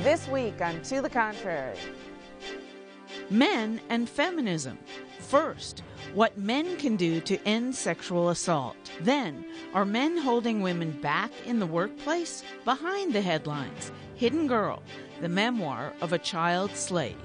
This week on To the Contrary. Men and feminism. First, what men can do to end sexual assault. Then, are men holding women back in the workplace? Behind the headlines, Hidden Girl, the memoir of a child slave.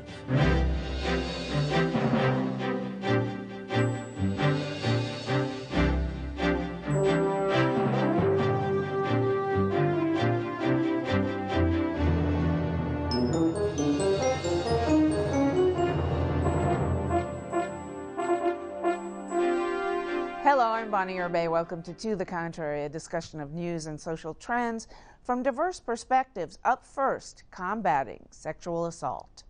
Hello, I'm Bonnie Urbay. Welcome to the Contrary, a discussion of news and social trends from diverse perspectives. Up first, combating sexual assault.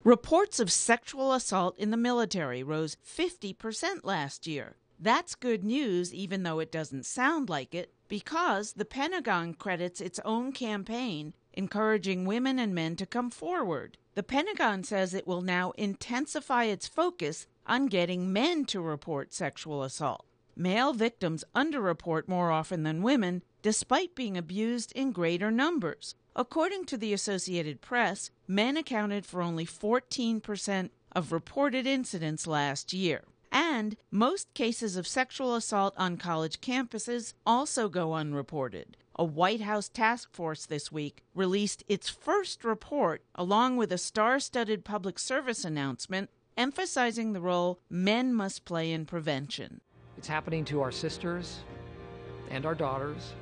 Reports of sexual assault in the military rose 50% last year. That's good news, even though it doesn't sound like it, because the Pentagon credits its own campaign encouraging women and men to come forward. The Pentagon says it will now intensify its focus on getting men to report sexual assault. Male victims underreport more often than women, despite being abused in greater numbers. According to the Associated Press, men accounted for only 14% of reported incidents last year. And most cases of sexual assault on college campuses also go unreported. A White House task force this week released its first report, along with a star-studded public service announcement emphasizing the role men must play in prevention. It's happening to our sisters and our daughters,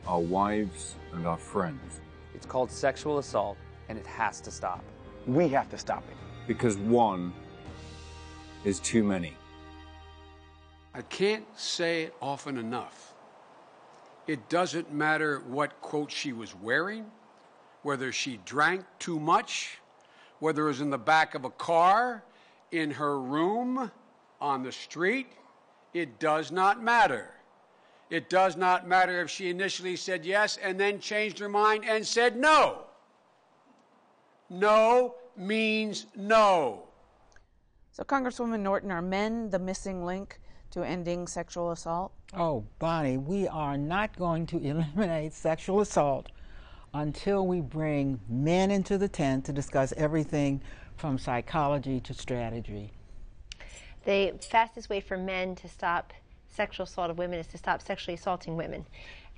our wives and our friends. It's called sexual assault, and it has to stop. We have to stop it. Because one is too many. I can't say it often enough. It doesn't matter what quote she was wearing, whether she drank too much, whether it was in the back of a car, in her room, on the street. It does not matter. It does not matter if she initially said yes and then changed her mind and said no. No means no. So, Congresswoman Norton, are men the missing link to ending sexual assault? Oh, Bonnie, we are not going to eliminate sexual assault until we bring men into the tent to discuss everything from psychology to strategy. The fastest way for men to stop sexual assault of women is to stop sexually assaulting women.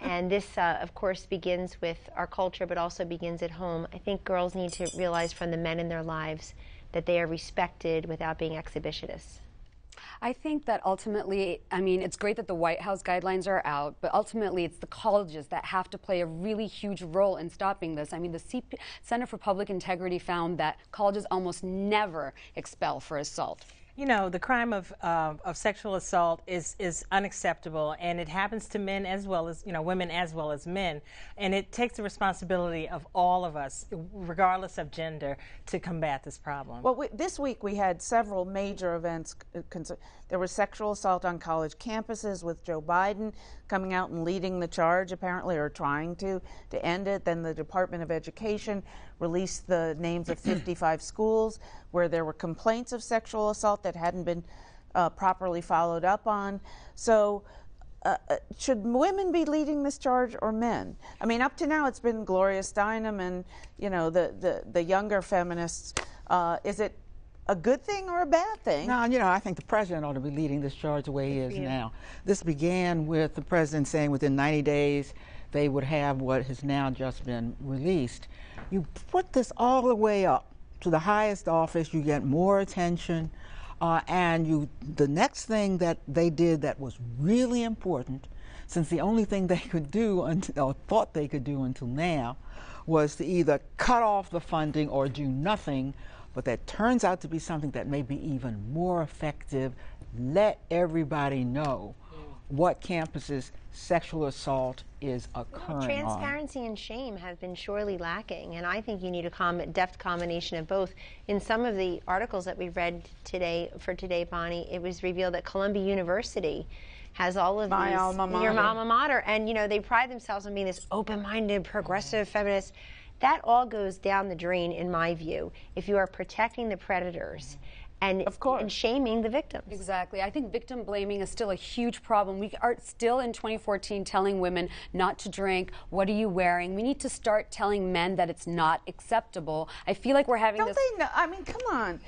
And this, of course, begins with our culture, but also begins at home. I think girls need to realize from the men in their lives that they are respected without being exhibitionists. I think that ultimately, I mean, it's great that the White House guidelines are out, but ultimately it's the colleges that have to play a really huge role in stopping this. I mean, the Center for Public Integrity found that colleges almost never expel for assault. You know, the crime of sexual assault is unacceptable, and it happens to men as well as, women as well as men. And it takes the responsibility of all of us, regardless of gender, to combat this problem. Well, this week we had several major events. There was sexual assault on college campuses with Joe Biden coming out and leading the charge, apparently, or trying to end it. Then the Department of Education released the names of 55 schools where there were complaints of sexual assault that hadn't been properly followed up on. So should women be leading this charge or men? I mean, up to now it's been Gloria Steinem and, the younger feminists. Is it a good thing or a bad thing? No, I think the president ought to be leading this charge the way he is now. This began with the president saying within 90 days they would have what has now just been released. You put this all the way up to the highest office, you get more attention, and the next thing that they did that was really important, since the only thing they could do, or thought they could do until now, was to either cut off the funding or do nothing, but that turns out to be something that may be even more effective. Let everybody know what campuses sexual assault is occurring Transparency and shame have been surely lacking, and I think you need a deft combination of both. In some of the articles that we read today, Bonnie, it was revealed that Columbia University has all of My alma mater. Your alma mater, and they pride themselves on being this open-minded, progressive feminist. That all goes down the drain, in my view, if you are protecting the predators and shaming the victims. Exactly. I think victim blaming is still a huge problem. We are still in 2014 telling women not to drink. What are you wearing? We need to start telling men that it's not acceptable. I feel like we're having Don't they know? I mean, come on.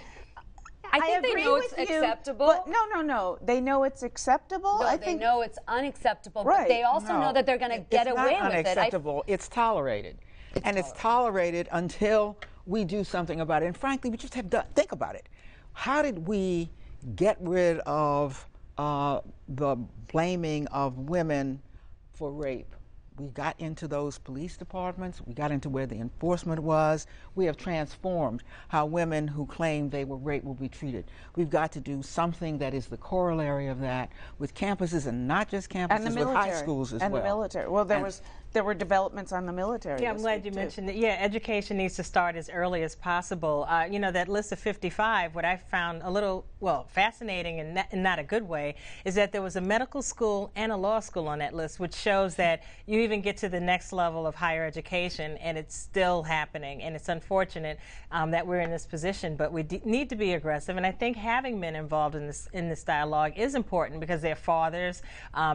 I think they know it's acceptable. But no. They know it's acceptable. No, they know it's unacceptable. Right. But they also know that they're going to get away with it. It's not unacceptable. It's tolerated. It's tolerated until we do something about it. And frankly, we just have to think about it. How did we get rid of the blaming of women for rape? We got into those police departments. We got into where the enforcement was. We have transformed how women who claim they were raped will be treated. We've got to do something that is the corollary of that with campuses, and not just campuses, with high schools as well. And the military. Well, there were developments on the military. Yeah, I'm glad you mentioned it. Yeah, education needs to start as early as possible. You know, that list of 55, what I found a little, fascinating and in not a good way, is that there was a medical school and a law school on that list, which shows that you even get to the next level of higher education and it's still happening. And it's unfortunate that we're in this position, but we need to be aggressive. And I think having men involved in this dialogue is important, because they're fathers,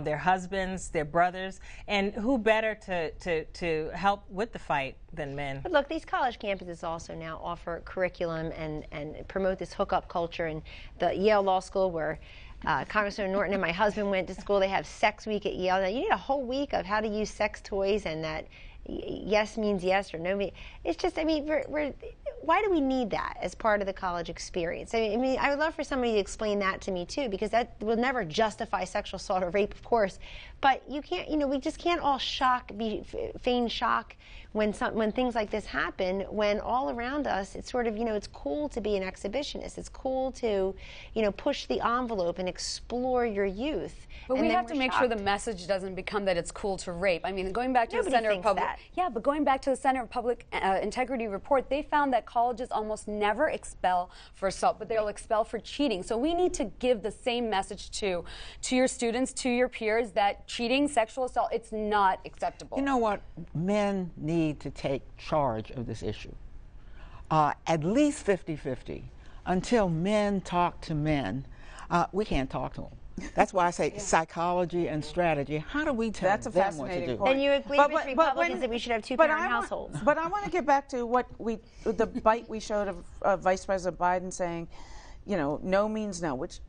their husbands, their brothers, and who better to help with the fight than men. But look, these college campuses also now offer curriculum and promote this hookup culture. And the Yale Law School, where Congressman Norton and my husband went to school, they have sex week at Yale. Now, you need a whole week of how to use sex toys, and that yes means yes or no means. It's just, I mean, why do we need that as part of the college experience? I mean, I would love for somebody to explain that to me too, because that will never justify sexual assault or rape, of course. But you can't, we just can't all feign shock when things like this happen, when all around us it's sort of, it's cool to be an exhibitionist. It's cool to, push the envelope and explore your youth. But we have to make sure the message doesn't become that it's cool to rape. I mean, going back to the Center of Public... Yeah, but going back to the Center of Public Integrity report, they found that colleges almost never expel for assault, but they'll expel for cheating. So we need to give the same message to your students, to your peers, that cheating, sexual assault, it's not acceptable. You know what? Men need to take charge of this issue. At least 50-50. Until men talk to men, we can't talk to them. That's why I say psychology and strategy. How do we tell them what to do? And you agree with Republicans that we should have two-parent households. But I want to get back to the bite we showed of Vice President Biden saying, no means no, which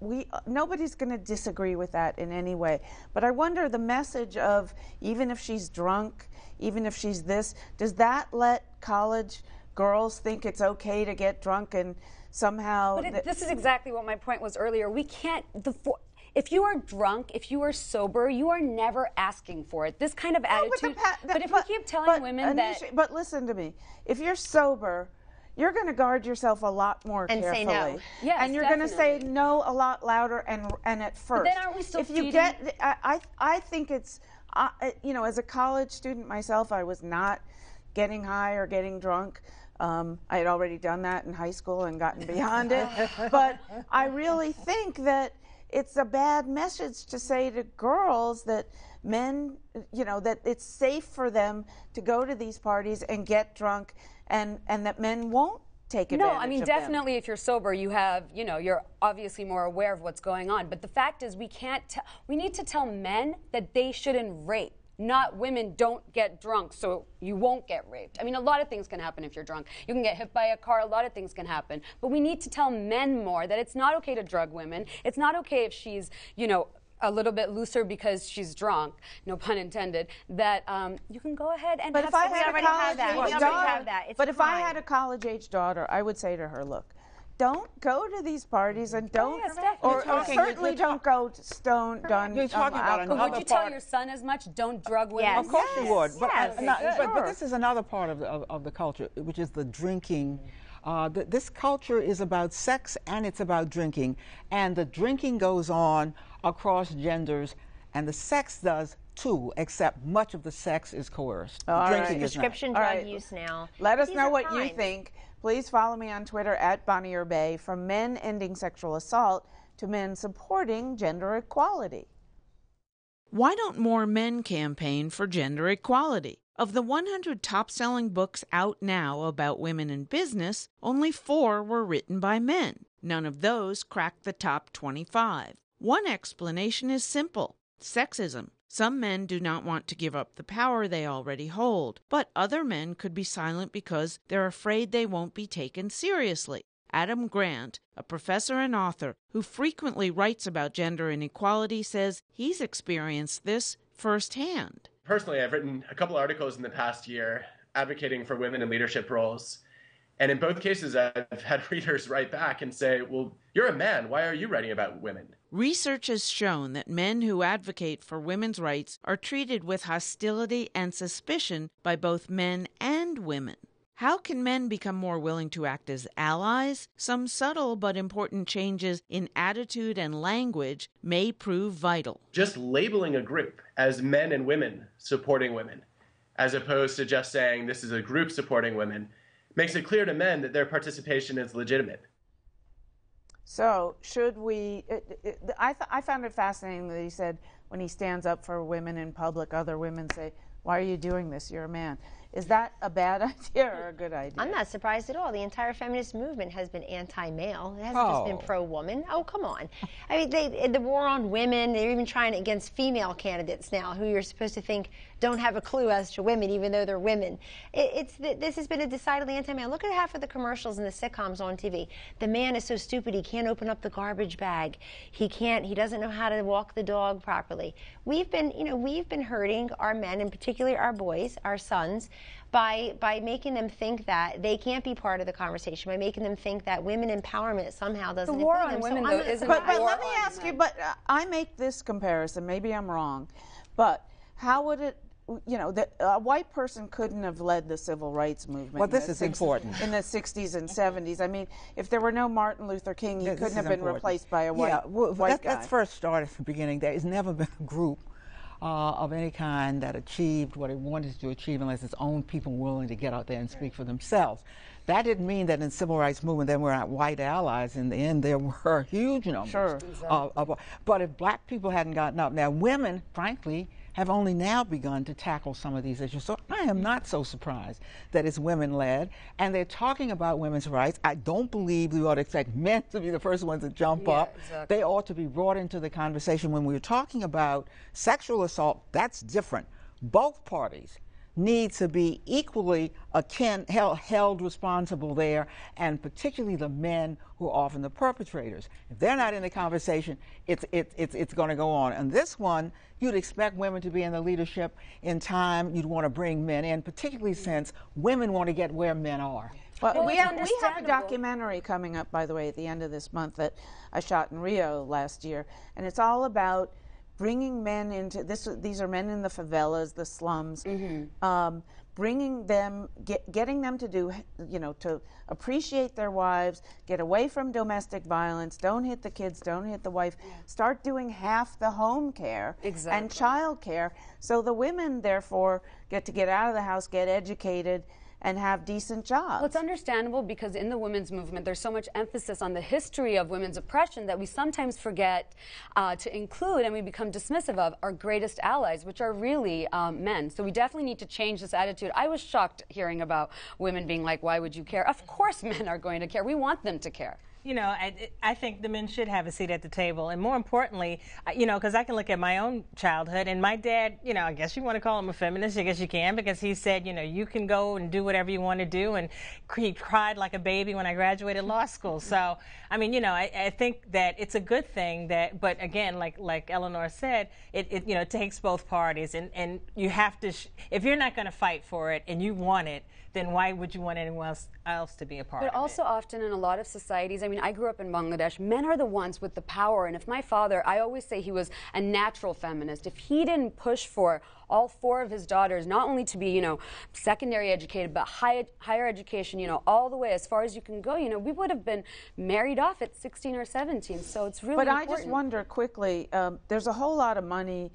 nobody's going to disagree with that in any way. But I wonder, the message of, even if she's drunk, even if she's this, does that let college girls think it's okay to get drunk and somehow... But this is exactly what my point was earlier. We can't... If you are drunk, if you are sober, you are never asking for it. This kind of attitude... But if we keep telling women that... But listen to me. If you're sober, you're going to guard yourself a lot more carefully. And say no. Yes, and you're going to say no a lot louder and at first. But then aren't we still if you get... I think it's... as a college student myself, I was not getting high or getting drunk. I had already done that in high school and gotten beyond it. But I really think that it's a bad message to say to girls that men, that it's safe for them to go to these parties and get drunk, and that men won't take advantage of them. No, I mean, definitely if you're sober, you have, you're obviously more aware of what's going on. But the fact is, we need to tell men that they shouldn't rape. Not women don't get drunk, so you won't get raped. I mean, a lot of things can happen if you're drunk. You can get hit by a car, a lot of things can happen. But we need to tell men more that it's not okay to drug women. It's not okay if she's, a little bit looser because she's drunk, no pun intended, that you can go ahead and have sex. We already have that. But if I had a college-age daughter, I would say to her, look, don't go to these parties and don't, or certainly don't go stoned. You're talking about another part. Would you tell your son as much? Don't drug women. Yes. Of course you would. But, Yes. but this is another part of the culture, which is the drinking. This culture is about sex and it's about drinking, and the drinking goes on across genders, and the sex does too, except much of the sex is coerced. Drinking is not. Prescription drug use now. Let us know what you think. Please follow me on Twitter @BonnieRBay. From men ending sexual assault to men supporting gender equality. Why don't more men campaign for gender equality? Of the 100 top-selling books out now about women in business, only 4 were written by men. None of those cracked the top 25. One explanation is simple: sexism. Some men do not want to give up the power they already hold, but other men could be silent because they're afraid they won't be taken seriously. Adam Grant, a professor and author who frequently writes about gender inequality, says he's experienced this firsthand. Personally, I've written a couple articles in the past year advocating for women in leadership roles. And in both cases, I've had readers write back and say, well, you're a man. Why are you writing about women? Research has shown that men who advocate for women's rights are treated with hostility and suspicion by both men and women. How can men become more willing to act as allies? Some subtle but important changes in attitude and language may prove vital. Just labeling a group as men and women supporting women, as opposed to just saying this is a group supporting women, makes it clear to men that their participation is legitimate. So should we, I found it fascinating that he said when he stands up for women in public, other women say, why are you doing this? You're a man. Is that a bad idea or a good idea? I'm not surprised at all. The entire feminist movement has been anti-male. It hasn't just been pro-woman. Oh, come on. I mean, the war on women, they're even trying it against female candidates now who you're supposed to think don't have a clue as to women, even though they're women. This has been a decidedly anti-male. Look at half of the commercials and the sitcoms on TV. The man is so stupid he can't open up the garbage bag. He doesn't know how to walk the dog properly. We've been hurting our men, and particularly our boys, our sons, by making them think that they can't be part of the conversation, by making them think that women empowerment somehow doesn't include them. The war on women, though, isn't but let me ask you, I make this comparison, maybe I'm wrong, but how would it, a white person couldn't have led the civil rights movement. Well, this is important. In the 60s and 70s. I mean, if there were no Martin Luther King, he couldn't have been replaced by a white guy. Let's first start at the beginning. There has never been a group of any kind that achieved what it wanted to achieve unless its own people were willing to get out there and speak for themselves. That didn't mean that in the civil rights movement there were not white allies. In the end, there were huge numbers. Sure. But if black people hadn't gotten up, now women, frankly, have only now begun to tackle some of these issues. So I am not so surprised that it's women-led, and they're talking about women's rights. I don't believe we ought to expect men to be the first ones to jump up. Exactly. They ought to be brought into the conversation. When we're talking about sexual assault, that's different. Both parties need to be equally held responsible there, and particularly the men who are often the perpetrators. If they're not in the conversation, it's going to go on. And this one, you'd expect women to be in the leadership. In time, you'd want to bring men in, particularly since women want to get where men are. Well, we have a documentary coming up, by the way, at the end of this month that I shot in Rio last year, and it's all about bringing men into this. These are men in the favelas, the slums, bringing them, getting them to do, to appreciate their wives, get away from domestic violence, don't hit the kids, don't hit the wife, start doing half the home care and child care, so the women therefore get to get out of the house, get educated, and have decent jobs. Well, it's understandable because in the women's movement there's so much emphasis on the history of women's oppression that we sometimes forget to include, and we become dismissive of, our greatest allies, which are really men. So we definitely need to change this attitude. I was shocked hearing about women being like, why would you care? Of course men are going to care. We want them to care. I think the men should have a seat at the table. And more importantly, because I can look at my own childhood, and my dad, I guess you want to call him a feminist, I guess you can, because he said, you can go and do whatever you want to do. And he cried like a baby when I graduated law school. So, I think that it's a good thing that, but again, like Eleanor said, it takes both parties. And you have to, if you're not going to fight for it and you want it, then why would you want anyone else to be a part of it? But also often in a lot of societies, I grew up in Bangladesh, men are the ones with the power. And if my father, I always say he was a natural feminist, if he didn't push for all 4 of his daughters not only to be, secondary educated, but higher education, all the way as far as you can go, we would have been married off at 16 or 17. So it's really important. I just wonder quickly, there's a whole lot of money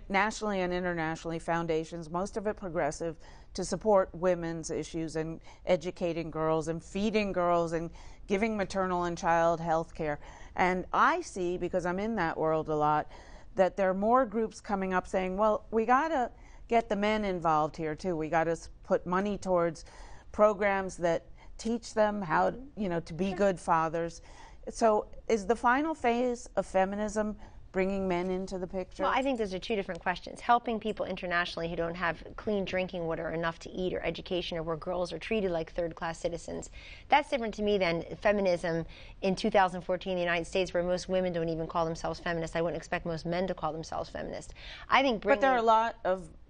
nationally and internationally, foundations, most of it progressive, to support women's issues and educating girls and feeding girls and giving maternal and child health care. And I see, because I'm in that world a lot, that there are more groups coming up saying, well, we got to get the men involved here too. We got to put money towards programs that teach them how, to be good fathers. So is the final phase of feminism bringing men into the picture? Well, I think those are two different questions. Helping people internationally who don't have clean drinking water or enough to eat, or education, or where girls are treated like third-class citizens. That's different to me than feminism in 2014 in the United States, where most women don't even call themselves feminists. I wouldn't expect most men to call themselves feminists. I think but there are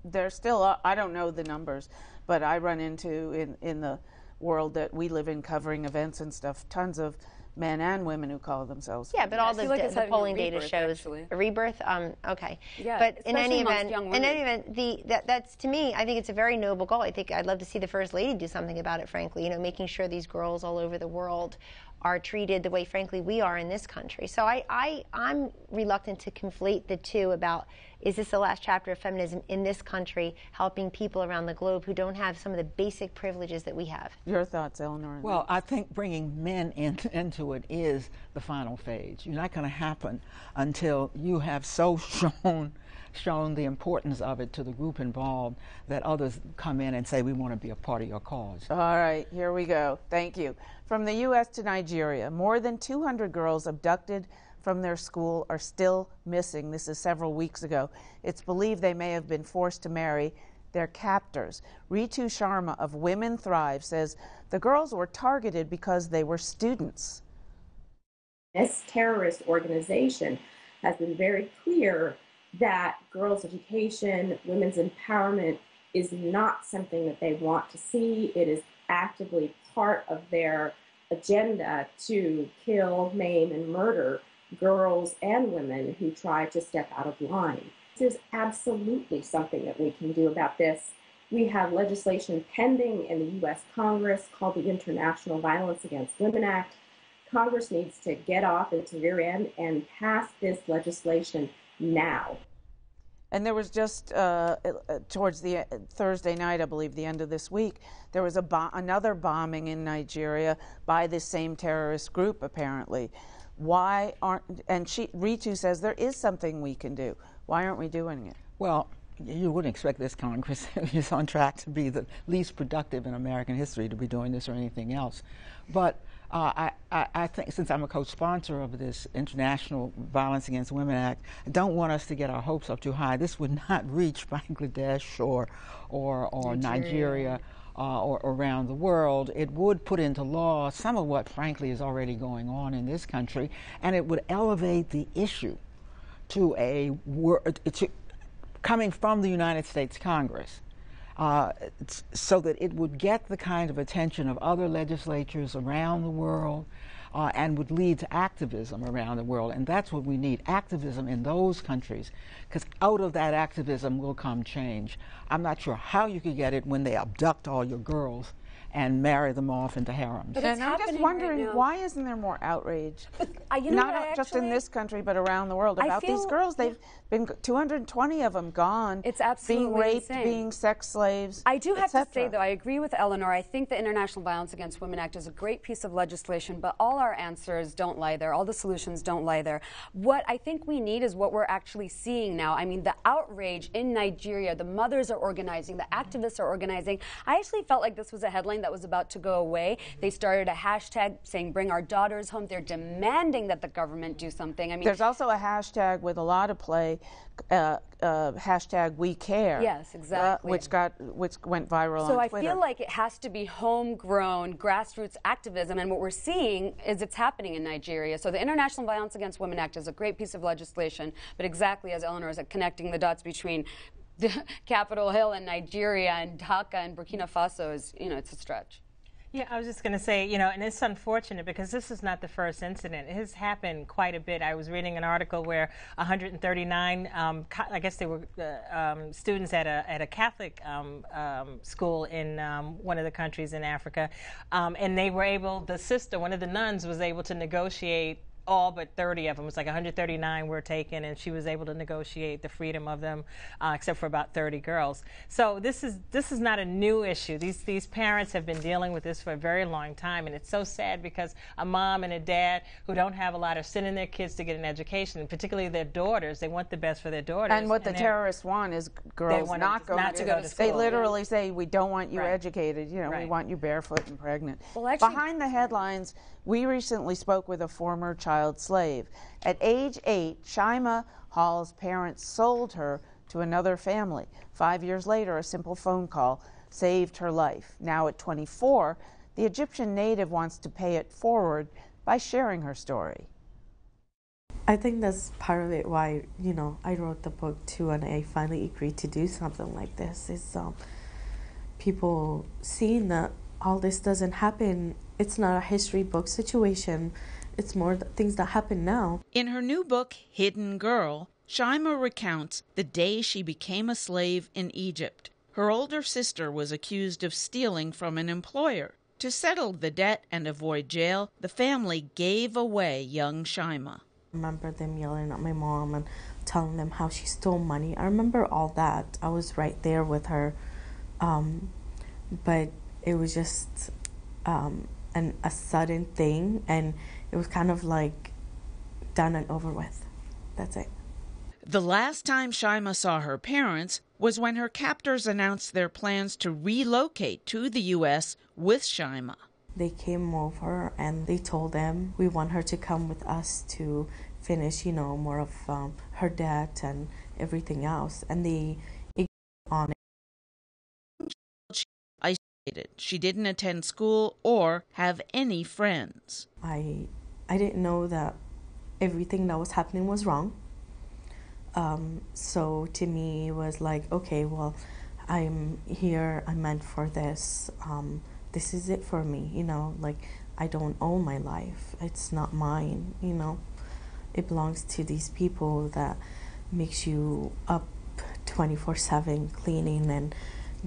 there's still, I don't know the numbers, but I run into in the world that we live in, covering events and stuff, tons of men and women who call themselves. Yeah, but all the polling data shows a rebirth. Okay. Yeah, but in any event, that's, to me, I think it's a very noble goal. I think I'd love to see the First Lady do something about it. Frankly, making sure these girls all over the world are treated the way, frankly, we are in this country. So I'm reluctant to conflate the two about, is this the last chapter of feminism in this country, helping people around the globe who don't have some of the basic privileges that we have? Your thoughts, Eleanor? Well, I think bringing men into it is the final phase. You're not going to happen until you have so shown the importance of it to the group involved that others come in and say, we want to be a part of your cause. All right, here we go. Thank you. From the U.S. to Nigeria, more than 200 girls abducted from their school are still missing. This is several weeks ago. It's believed they may have been forced to marry their captors. Ritu Sharma of Women Thrive says the girls were targeted because they were students. This terrorist organization has been very clear that girls' education, women's empowerment is not something that they want to see. It is actively part of their agenda to kill, maim, and murder girls and women who try to step out of line. There's absolutely something that we can do about this. We have legislation pending in the U.S. Congress called the International Violence Against Women Act. Congress needs to get off its rear end and pass this legislation now. And there was just towards the Thursday night, I believe, the end of this week, there was another bombing in Nigeria by this same terrorist group, apparently. Why aren't, and Ritu says there is something we can do. Why aren't we doing it? Well, you wouldn't expect this Congress is on track to be the least productive in American history to be doing this or anything else. But I think, since I'm a co-sponsor of this International Violence Against Women Act, I don't want us to get our hopes up too high. This would not reach Bangladesh or Nigeria or around the world. It would put into law some of what, frankly, is already going on in this country, and it would elevate the issue to coming from the United States Congress, so that it would get the kind of attention of other legislatures around the world, and would lead to activism around the world. And that's what we need, activism in those countries, because out of that activism will come change. I'm not sure how you could get it when they abduct all your girls and marry them off into harems. And I'm just wondering, why isn't there more outrage? Not just in this country, but around the world about these girls. They've been 220 of them gone. It's absolutely being raped, insane. being sex slaves. I do have to say, though, I agree with Eleanor. I think the International Violence Against Women Act is a great piece of legislation, but all our answers don't lie there. All the solutions don't lie there. What I think we need is what we're actually seeing now. I mean, the outrage in Nigeria, the mothers are organizing, the activists are organizing. I actually felt like this was a headline that was about to go away. They started a hashtag saying, bring our daughters home. They're demanding that the government do something. I mean, there's also a hashtag with a lot of play, hashtag We Care. Yes, exactly. Which went viral on Twitter. So I feel like it has to be homegrown grassroots activism, and what we're seeing is it's happening in Nigeria. So the International Violence Against Women Act is a great piece of legislation, but exactly as Eleanor said, connecting the dots between Capitol Hill and Nigeria and Dhaka and Burkina Faso is, it's a stretch. Yeah, I was just going to say, and it's unfortunate because this is not the first incident. It has happened quite a bit. I was reading an article where 139, I guess they were students at a Catholic school in one of the countries in Africa, and they were able, one of the nuns was able to negotiate all but 30 of them. It was like 139 were taken, and she was able to negotiate the freedom of them, except for about 30 girls. So this is not a new issue. These parents have been dealing with this for a very long time, and it's so sad because a mom and a dad who don't have a lot are sending their kids to get an education, and particularly their daughters. They want the best for their daughters. And what the terrorists want is girls not to go to school. They literally say, we don't want you educated. You know, we want you barefoot and pregnant. Well, actually, behind the headlines, we recently spoke with a former child slave. At age 8, Shyima Hall's parents sold her to another family. 5 years later, a simple phone call saved her life. Now at 24, the Egyptian native wants to pay it forward by sharing her story. I think that's part of it why, you know, I wrote the book too, and I finally agreed to do something like this. Is people seeing that all this doesn't happen. It's not a history book situation. It's more things that happen now. In her new book, Hidden Girl, Shyima recounts the day she became a slave in Egypt. Her older sister was accused of stealing from an employer. To settle the debt and avoid jail, the family gave away young Shyima. I remember them yelling at my mom and telling them how she stole money. I remember all that. I was right there with her. But it was just a sudden thing, and it was kind of like done and over with. That's it. The last time Shyima saw her parents was when her captors announced their plans to relocate to the U.S. with Shyima. They came over and they told them, we want her to come with us to finish, you know, more of her debt and everything else. And they agreed on it. Isolated. She didn't attend school or have any friends. I didn't know that everything that was happening was wrong. So to me, it was like, okay, well, I'm here, I'm meant for this. This is it for me, you know, like I don't own my life. It's not mine, you know. It belongs to these people that makes you up 24/7 cleaning and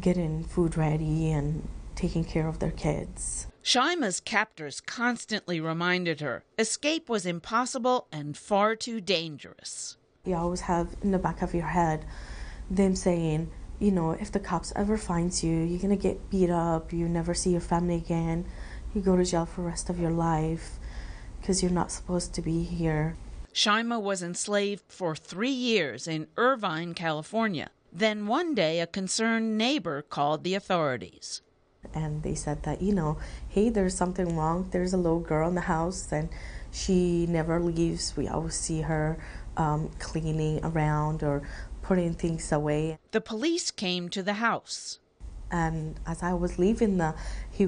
getting food ready and taking care of their kids. Shyma's captors constantly reminded her escape was impossible and far too dangerous. You always have in the back of your head them saying, you know, if the cops ever finds you, you're going to get beat up, you never see your family again, you go to jail for the rest of your life because you're not supposed to be here. Shyima was enslaved for 3 years in Irvine, California. Then one day a concerned neighbor called the authorities. And they said that, you know, hey, there's something wrong. There's a little girl in the house and she never leaves. We always see her cleaning around or putting things away. The police came to the house. And as I was leaving, he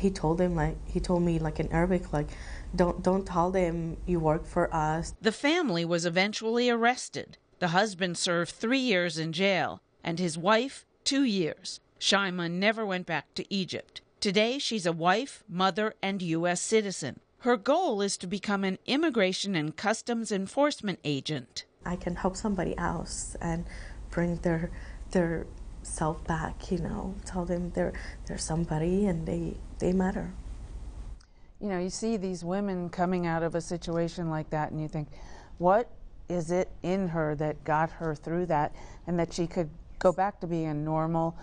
told me like in Arabic, like, don't tell them you work for us. The family was eventually arrested. The husband served 3 years in jail, and his wife 2 years. Shyima never went back to Egypt. Today, she's a wife, mother, and U.S. citizen. Her goal is to become an immigration and customs enforcement agent. I can help somebody else and bring their self back, you know, tell them they're somebody and they matter. You know, you see these women coming out of a situation like that and you think, what is it in her that got her through that and that she could go back to being a normal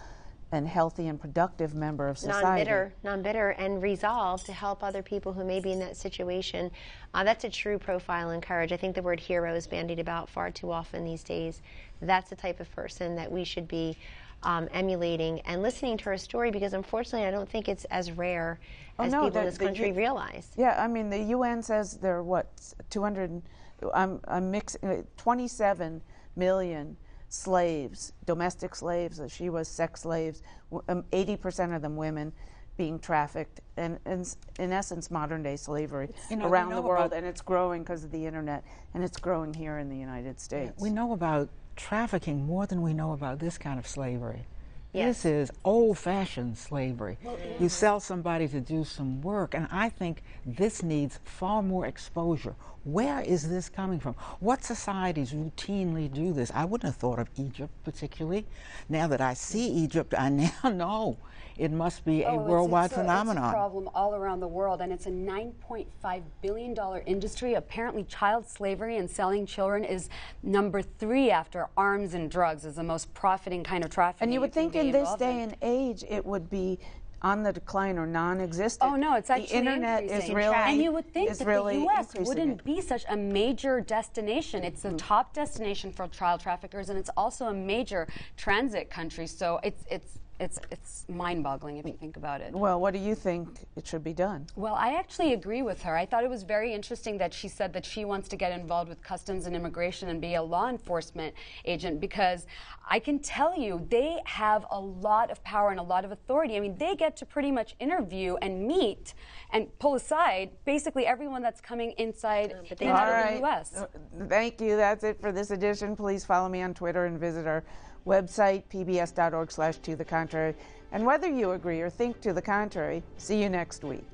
and healthy and productive member of society? Non-bitter, and resolve to help other people who may be in that situation. That's a true profile and courage. I think the word hero is bandied about far too often these days. That's the type of person that we should be emulating and listening to her story, because unfortunately I don't think it's as rare as people in this country realize. Yeah, I mean, the UN says there are, what, 27 million slaves, domestic slaves. She was sex slaves, 80% of them women, being trafficked, and in essence modern-day slavery around the world, and it's growing because of the internet, and it's growing here in the United States. We know about trafficking more than we know about this kind of slavery. Yes. This is old-fashioned slavery. You sell somebody to do some work, and I think this needs far more exposure. Where is this coming from? What societies routinely do this? I wouldn't have thought of Egypt particularly. Now that I see Egypt, I now know it must be a worldwide phenomenon. It's a problem all around the world, and it's a $9.5 billion industry. Apparently, child slavery and selling children is number 3 after arms and drugs as the most profiting kind of trafficking. And you would think in this day and age it would be on the decline or non-existent. Oh no, it's actually the internet increasing. Is really, and you would think that really the U.S. wouldn't be such a major destination. It's the top destination for child traffickers, and it's also a major transit country. So it's mind-boggling if you think about it. Well, what do you think it should be done? Well, I actually agree with her. I thought it was very interesting that she said that she wants to get involved with Customs and Immigration and be a law enforcement agent, because I can tell you they have a lot of power and a lot of authority. I mean, they get to pretty much interview and meet and pull aside basically everyone that's coming inside and out of the U.S. Thank you. That's it for this edition. Please follow me on Twitter and visit our website, pbs.org/to the contrary. And whether you agree or think to the contrary, see you next week.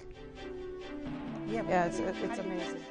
Yeah, it's amazing.